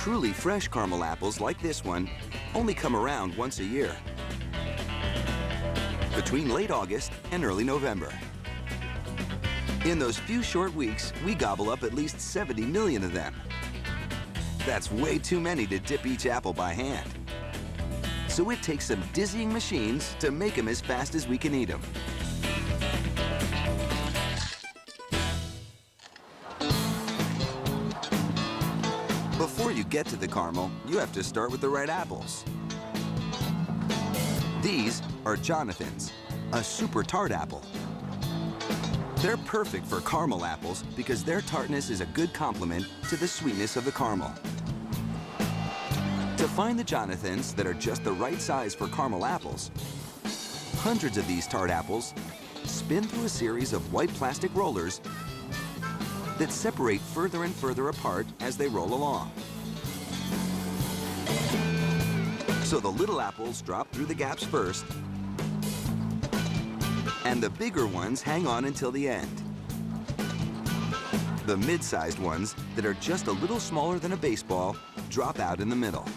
Truly fresh caramel apples like this one only come around once a year, between late August and early November. In those few short weeks, we gobble up at least 70 million of them. That's way too many to dip each apple by hand. So it takes some dizzying machines to make them as fast as we can eat them. Before you get to the caramel, you have to start with the right apples. These are Jonathan's, a super tart apple. They're perfect for caramel apples because their tartness is a good complement to the sweetness of the caramel. To find the Jonathans that are just the right size for caramel apples, hundreds of these tart apples spin through a series of white plastic rollers that separate further and further apart as they roll along. So the little apples drop through the gaps first, and the bigger ones hang on until the end. The mid-sized ones that are just a little smaller than a baseball drop out in the middle.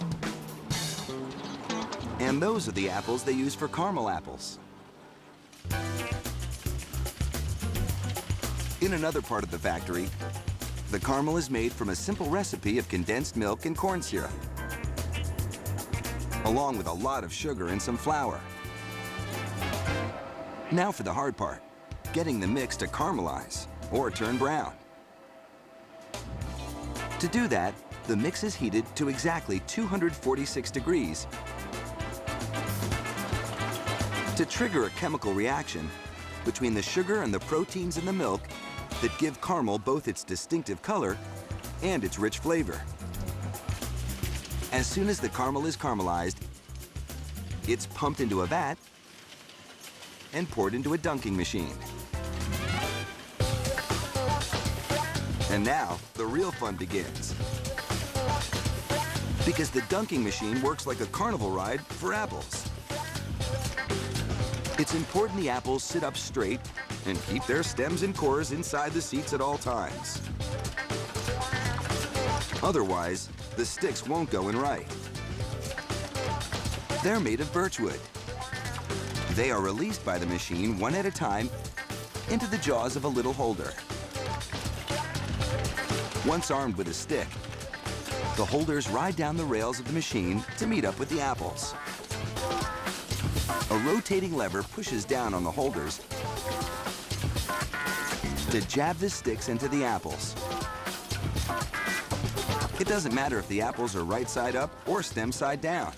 And those are the apples they use for caramel apples. In another part of the factory, the caramel is made from a simple recipe of condensed milk and corn syrup, along with a lot of sugar and some flour. Now for the hard part, getting the mix to caramelize or turn brown. To do that, the mix is heated to exactly 246 degrees. To trigger a chemical reaction between the sugar and the proteins in the milk that give caramel both its distinctive color and its rich flavor. As soon as the caramel is caramelized, it's pumped into a vat and poured into a dunking machine. And now, the real fun begins. Because the dunking machine works like a carnival ride for apples. It's important the apples sit up straight and keep their stems and cores inside the seats at all times. Otherwise, the sticks won't go in right. They're made of birchwood. They are released by the machine one at a time into the jaws of a little holder. Once armed with a stick, the holders ride down the rails of the machine to meet up with the apples. A rotating lever pushes down on the holders to jab the sticks into the apples. It doesn't matter if the apples are right side up or stem side down.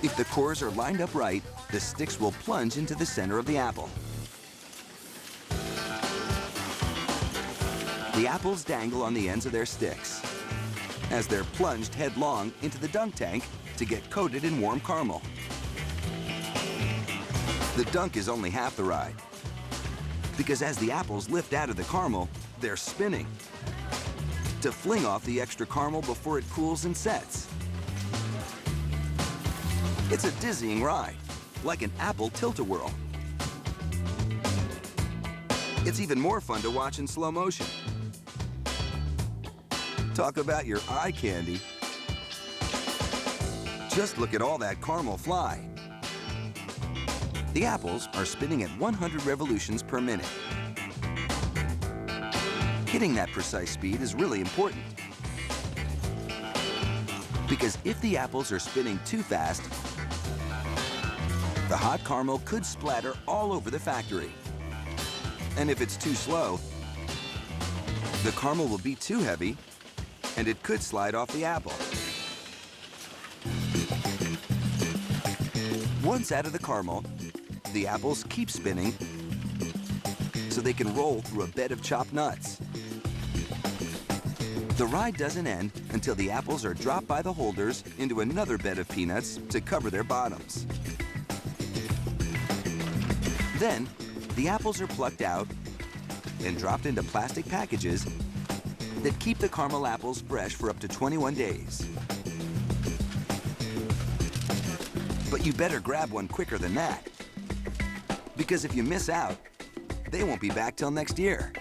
If the cores are lined up right, the sticks will plunge into the center of the apple. The apples dangle on the ends of their sticks as they're plunged headlong into the dunk tank to get coated in warm caramel. The dunk is only half the ride, because as the apples lift out of the caramel, they're spinning to fling off the extra caramel before it cools and sets. It's a dizzying ride, like an apple tilt-a-whirl. It's even more fun to watch in slow motion. Talk about your eye candy. Just look at all that caramel fly. The apples are spinning at 100 revolutions per minute. Hitting that precise speed is really important, because if the apples are spinning too fast, the hot caramel could splatter all over the factory. And if it's too slow, the caramel will be too heavy and it could slide off the apple. Once out of the caramel, the apples keep spinning so they can roll through a bed of chopped nuts. The ride doesn't end until the apples are dropped by the holders into another bed of peanuts to cover their bottoms. Then, the apples are plucked out and dropped into plastic packages that keep the caramel apples fresh for up to 21 days. But you better grab one quicker than that, because if you miss out, they won't be back till next year.